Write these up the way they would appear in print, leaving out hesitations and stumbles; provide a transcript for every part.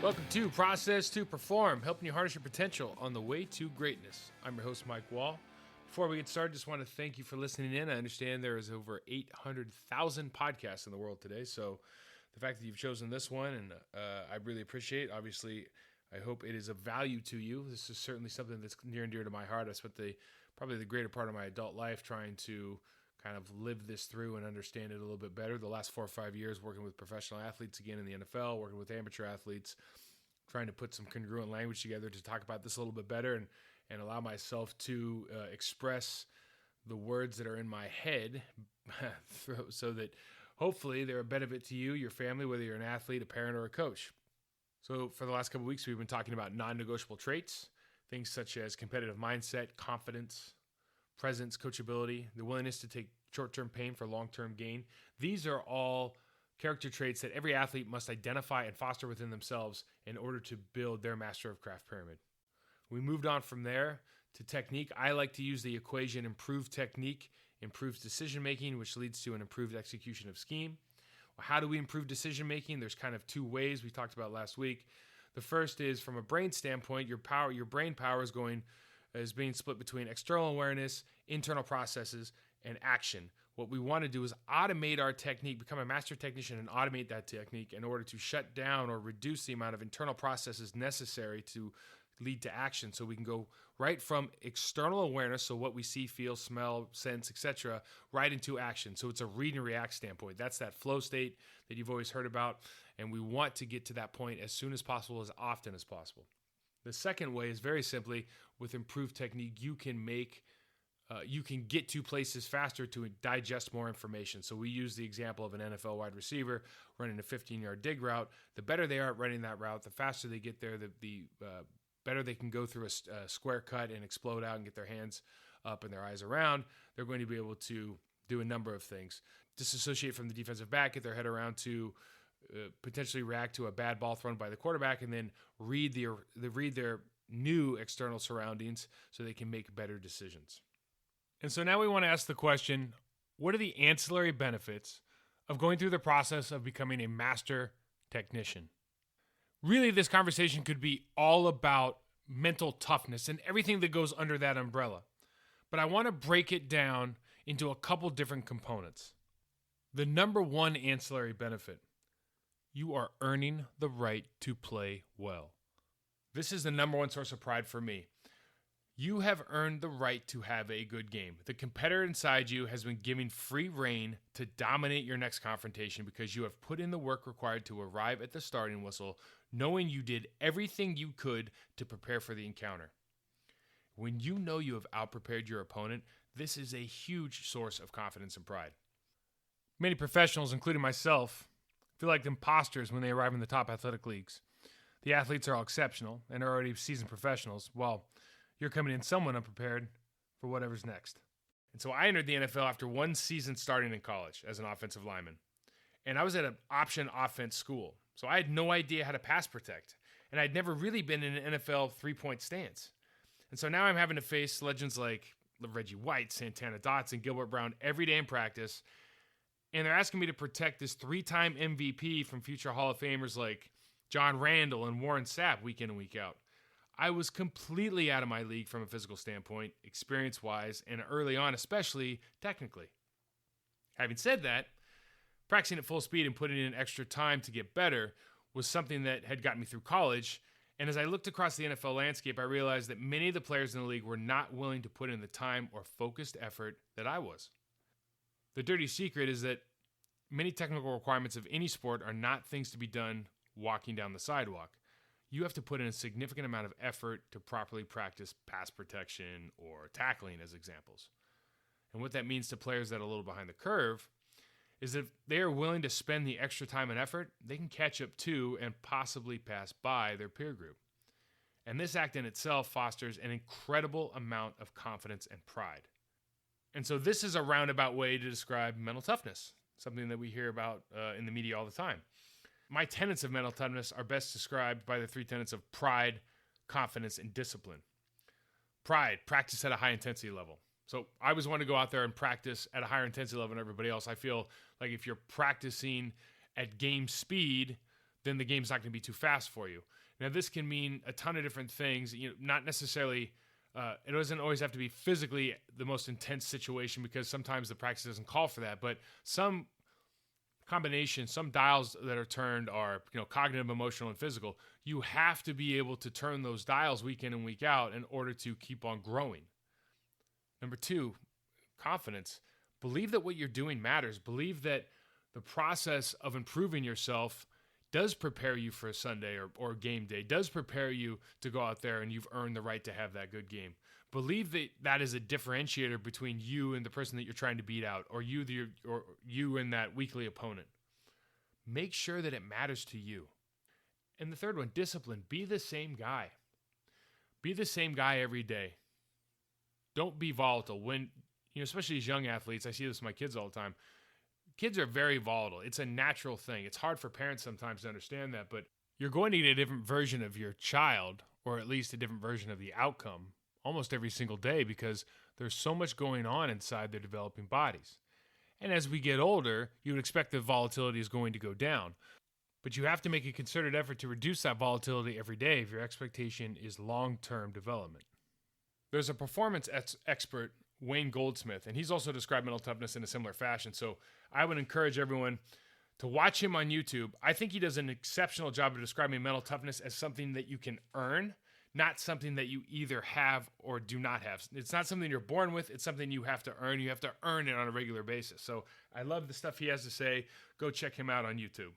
Welcome to Process to Perform, helping you harness your potential on the way to greatness. I'm your host, Mike Wahle. Before we get started, just want to thank you for listening in. I understand there is over 800,000 podcasts in the world today, so the fact that you've chosen this one, and I really appreciate. Obviously, I hope it is of value to you. This is certainly something that's near and dear to my heart. I spent probably the greater part of my adult life trying to kind of live this through and understand it a little bit better. The last 4 or 5 years working with professional athletes again in the NFL, working with amateur athletes, trying to put some congruent language together to talk about this a little bit better and allow myself to express the words that are in my head so that hopefully they're a benefit to you, your family, whether you're an athlete, a parent, or a coach. So for the last couple of weeks, we've been talking about non-negotiable traits, things such as competitive mindset, confidence, presence, coachability, the willingness to take short-term pain for long-term gain. These are all character traits that every athlete must identify and foster within themselves in order to build their master of craft pyramid. We moved on from there to technique. I like to use the equation improved technique improves decision-making, which leads to an improved execution of scheme. Well, how do we improve decision-making? There's kind of two ways we talked about last week. The first is from a brain standpoint, your brain power is being split between external awareness, internal processes, and action. What we want to do is automate our technique, become a master technician and automate that technique in order to shut down or reduce the amount of internal processes necessary to lead to action. So we can go right from external awareness, so what we see, feel, smell, sense, etc., right into action. So it's a read and react standpoint. That's that flow state that you've always heard about, and we want to get to that point as soon as possible, as often as possible. The second way is very simply, with improved technique, you can get to places faster to digest more information. So we use the example of an NFL wide receiver running a 15-yard dig route. The better they are at running that route, the faster they get there, the better they can go through a square cut and explode out and get their hands up and their eyes around. They're going to be able to do a number of things. Disassociate from the defensive back, get their head around to potentially react to a bad ball thrown by the quarterback, and then read their new external surroundings so they can make better decisions. And so now we want to ask the question, what are the ancillary benefits of going through the process of becoming a master technician? Really, this conversation could be all about mental toughness and everything that goes under that umbrella. But I want to break it down into a couple different components. The number one ancillary benefit: you are earning the right to play well. This is the number one source of pride for me. You have earned the right to have a good game. The competitor inside you has been given free rein to dominate your next confrontation because you have put in the work required to arrive at the starting whistle, knowing you did everything you could to prepare for the encounter. When you know you have outprepared your opponent, this is a huge source of confidence and pride. Many professionals, including myself, feel like imposters when they arrive in the top athletic leagues. The athletes are all exceptional and are already seasoned professionals, while you're coming in somewhat unprepared for whatever's next. And so I entered the NFL after one season starting in college as an offensive lineman. And I was at an option offense school, so I had no idea how to pass protect. And I'd never really been in an NFL three-point stance. And so now I'm having to face legends like Reggie White, Santana Dotson, Gilbert Brown every day in practice. And they're asking me to protect this 3-time MVP from future Hall of Famers like John Randall and Warren Sapp week in and week out. I was completely out of my league from a physical standpoint, experience-wise, and early on, especially technically. Having said that, practicing at full speed and putting in extra time to get better was something that had gotten me through college. And as I looked across the NFL landscape, I realized that many of the players in the league were not willing to put in the time or focused effort that I was. The dirty secret is that many technical requirements of any sport are not things to be done walking down the sidewalk. You have to put in a significant amount of effort to properly practice pass protection or tackling as examples. And what that means to players that are a little behind the curve is that if they are willing to spend the extra time and effort, they can catch up to and possibly pass by their peer group. And this act in itself fosters an incredible amount of confidence and pride. And so this is a roundabout way to describe mental toughness, something that we hear about in the media all the time. My tenets of mental toughness are best described by the 3 tenets of pride, confidence, and discipline. Pride, practice at a high intensity level. So I always want to go out there and practice at a higher intensity level than everybody else. I feel like if you're practicing at game speed, then the game's not going to be too fast for you. Now, this can mean a ton of different things. Not necessarily, it doesn't always have to be physically the most intense situation, because sometimes the practice doesn't call for that. But some combinations, some dials that are turned are, cognitive, emotional, and physical. You have to be able to turn those dials week in and week out in order to keep on growing. Number 2, confidence. Believe that what you're doing matters. Believe that the process of improving yourself does prepare you for a Sunday or game day, does prepare you to go out there and you've earned the right to have that good game. Believe that that is a differentiator between you and the person that you're trying to beat out, or you and that weekly opponent. Make sure that it matters to you. And the third one, discipline. Be the same guy. Be the same guy every day. Don't be volatile. When, especially as young athletes, I see this with my kids all the time. Kids are very volatile. It's a natural thing. It's hard for parents sometimes to understand that, but you're going to get a different version of your child, or at least a different version of the outcome, almost every single day, because there's so much going on inside their developing bodies. And as we get older, you would expect the volatility is going to go down. But you have to make a concerted effort to reduce that volatility every day if your expectation is long-term development. There's a performance expert, Wayne Goldsmith, and he's also described mental toughness in a similar fashion. So I would encourage everyone to watch him on YouTube. I think he does an exceptional job of describing mental toughness as something that you can earn, not something that you either have or do not have. It's not something you're born with. It's something you have to earn. You have to earn it on a regular basis. So I love the stuff he has to say. Go check him out on YouTube.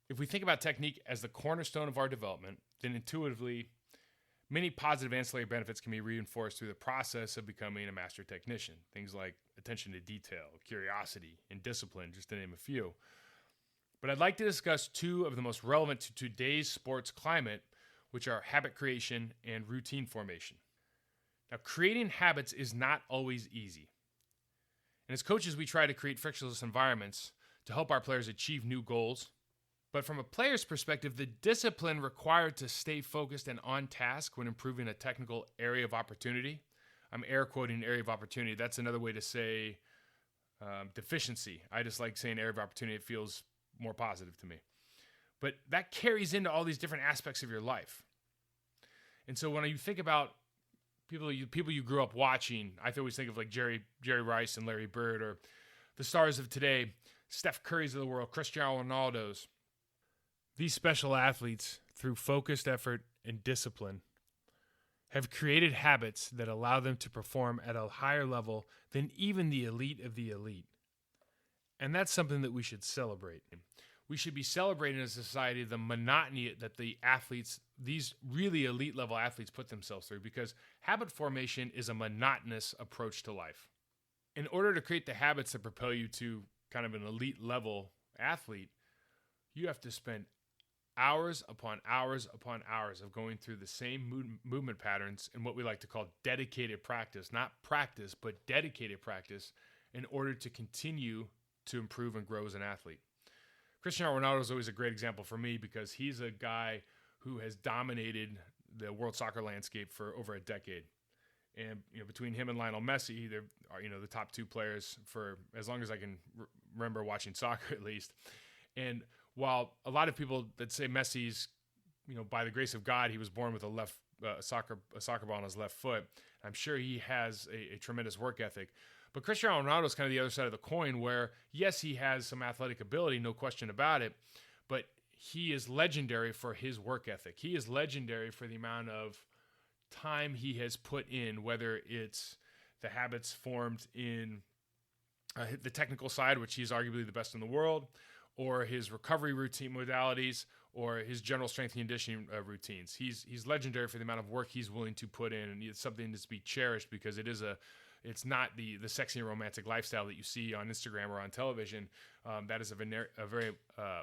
If we think about technique as the cornerstone of our development, then intuitively, many positive ancillary benefits can be reinforced through the process of becoming a master technician. Things like attention to detail, curiosity, and discipline, just to name a few. But I'd like to discuss 2 of the most relevant to today's sports climate, which are habit creation and routine formation. Now, creating habits is not always easy. And as coaches, we try to create frictionless environments to help our players achieve new goals. But from a player's perspective, the discipline required to stay focused and on task when improving a technical area of opportunity. I'm air quoting area of opportunity. That's another way to say deficiency. I just like saying area of opportunity. It feels more positive to me. But that carries into all these different aspects of your life. And so when you think about people you grew up watching, I always think of like Jerry Rice and Larry Bird, or the stars of today, Steph Curry's of the world, Cristiano Ronaldo's. These special athletes, through focused effort and discipline, have created habits that allow them to perform at a higher level than even the elite of the elite. And that's something that we should celebrate. We should be celebrating as a society the monotony that the athletes, these really elite level athletes, put themselves through, because habit formation is a monotonous approach to life. In order to create the habits that propel you to kind of an elite level athlete, you have to spend hours upon hours upon hours of going through the same movement patterns in what we like to call dedicated practice. Not practice, but dedicated practice, in order to continue to improve and grow as an athlete. Cristiano Ronaldo is always a great example for me, because he's a guy who has dominated the world soccer landscape for over a decade. And between him and Lionel Messi, they're the top 2 players for as long as I can remember watching soccer, at least. And while a lot of people that say Messi's, by the grace of God, he was born with a soccer ball on his left foot, I'm sure he has a tremendous work ethic. But Cristiano Ronaldo is kind of the other side of the coin, where yes, he has some athletic ability, no question about it, but he is legendary for his work ethic. He is legendary for the amount of time he has put in, whether it's the habits formed in the technical side, which he's arguably the best in the world, or his recovery routine modalities, or his general strength and conditioning routines. He's legendary for the amount of work he's willing to put in, and it's something that's to be cherished, because it's not the sexy and romantic lifestyle that you see on Instagram or on television. That is a very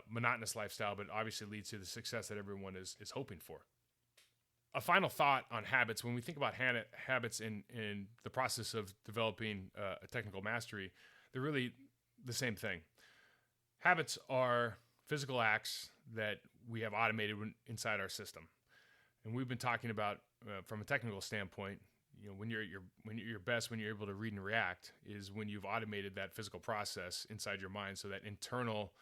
monotonous lifestyle, but obviously leads to the success that everyone is hoping for. A final thought on habits. When we think about habits in the process of developing a technical mastery, they're really the same thing. Habits are physical acts that we have automated inside our system. And we've been talking about, from a technical standpoint, when you're your best, when you're able to read and react, is when you've automated that physical process inside your mind. So that internal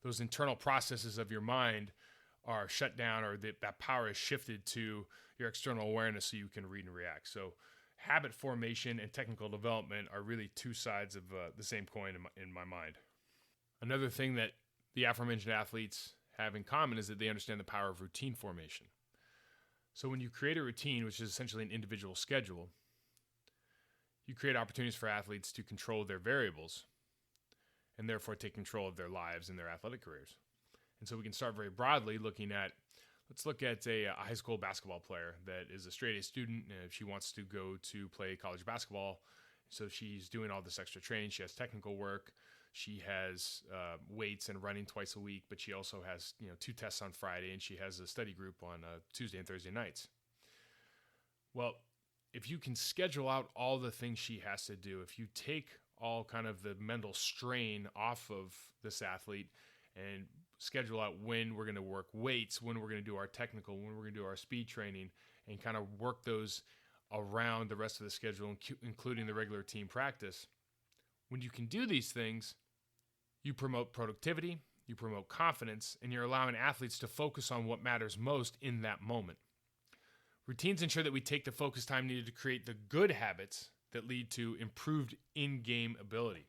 those internal processes of your mind are shut down, or that power is shifted to your external awareness so you can read and react. So habit formation and technical development are really two sides of the same coin in my mind. Another thing that the aforementioned athletes have in common is that they understand the power of routine formation. So when you create a routine, which is essentially an individual schedule, you create opportunities for athletes to control their variables and therefore take control of their lives and their athletic careers. And so we can start very broadly looking at, let's look at a high school basketball player that is a straight A student, and if she wants to go to play college basketball, so she's doing all this extra training. She has technical work. She has weights and running twice a week, but she also has 2 tests on Friday, and she has a study group on Tuesday and Thursday nights. Well, if you can schedule out all the things she has to do, if you take all kind of the mental strain off of this athlete and schedule out when we're going to work weights, when we're going to do our technical, when we're going to do our speed training, and kind of work those around the rest of the schedule, including the regular team practice. When you can do these things, you promote productivity, you promote confidence, and you're allowing athletes to focus on what matters most in that moment. Routines ensure that we take the focus time needed to create the good habits that lead to improved in-game ability.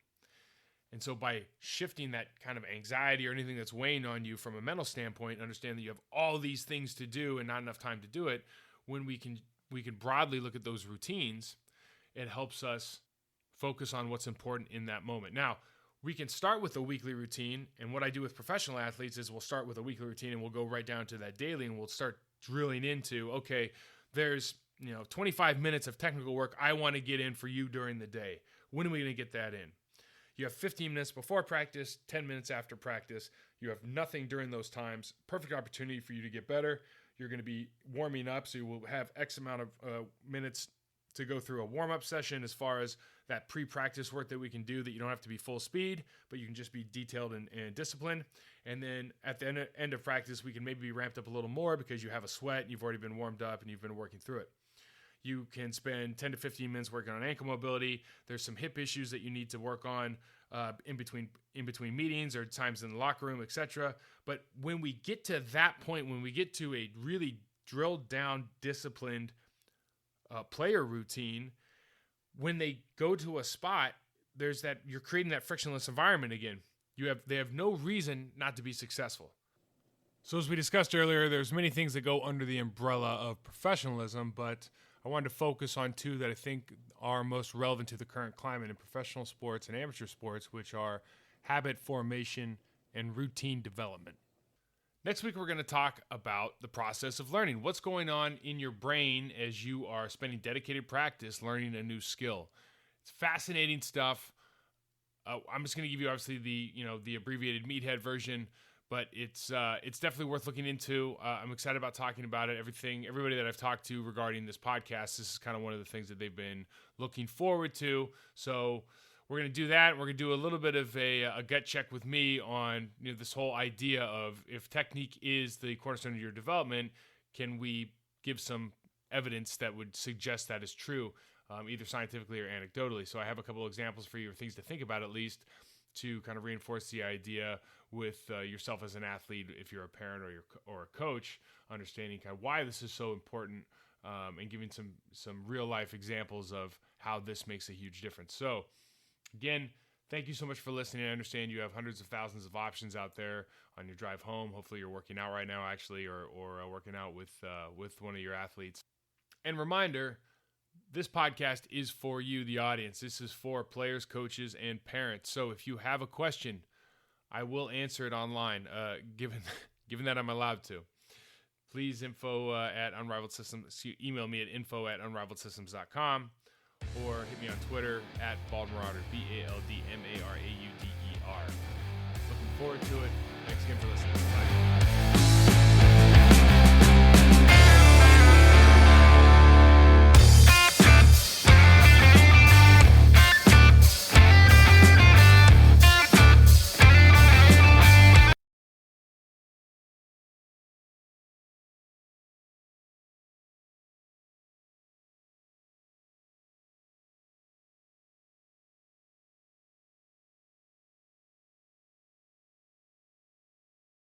And so by shifting that kind of anxiety or anything that's weighing on you from a mental standpoint, understand that you have all these things to do and not enough time to do it, when we can broadly look at those routines, it helps us focus on what's important in that moment. Now, we can start with a weekly routine, and what I do with professional athletes is we'll start with a weekly routine and we'll go right down to that daily, and we'll start drilling into, okay, there's 25 minutes of technical work I want to get in for you during the day. When are we going to get that in? You have 15 minutes before practice, 10 minutes after practice. You have nothing during those times. Perfect opportunity for you to get better. You're going to be warming up, so you will have X amount of minutes to go through a warm-up session as far as that pre-practice work that we can do that you don't have to be full speed, but you can just be detailed and disciplined. And then at the end of practice, we can maybe be ramped up a little more because you have a sweat and you've already been warmed up and you've been working through it. You can spend 10 to 15 minutes working on ankle mobility. There's some hip issues that you need to work on in between meetings or times in the locker room, etc. But when we get to that point, when we get to a really drilled down, disciplined player routine, when they go to a spot, there's that you're creating that frictionless environment again. They have no reason not to be successful. So as we discussed earlier, there's many things that go under the umbrella of professionalism, but I wanted to focus on 2 that I think are most relevant to the current climate in professional sports and amateur sports, which are habit formation and routine development. Next week, we're going to talk about the process of learning. What's going on in your brain as you are spending dedicated practice learning a new skill? It's fascinating stuff. I'm just going to give you obviously the abbreviated meathead version, but it's definitely worth looking into. I'm excited about talking about it. Everybody that I've talked to regarding this podcast, this is kind of one of the things that they've been looking forward to. So we're going to do that. We're going to do a little bit of a gut check with me on this whole idea of, if technique is the cornerstone of your development, can we give some evidence that would suggest that is true, either scientifically or anecdotally. So I have a couple of examples for you, or things to think about at least, to kind of reinforce the idea with yourself as an athlete, if you're a parent or a coach, understanding kind of why this is so important, and giving some real life examples of how this makes a huge difference. So again, thank you so much for listening. I understand you have hundreds of thousands of options out there on your drive home. Hopefully you're working out right now, actually, or working out with one of your athletes. And reminder, this podcast is for you, the audience. This is for players, coaches, and parents. So if you have a question, I will answer it online, given that I'm allowed to. Please email me at info@unrivaledsystems.com, or hit me on Twitter at Baldmarauder, BALDMARAUDER. Looking forward to it. Thanks again for listening. Bye.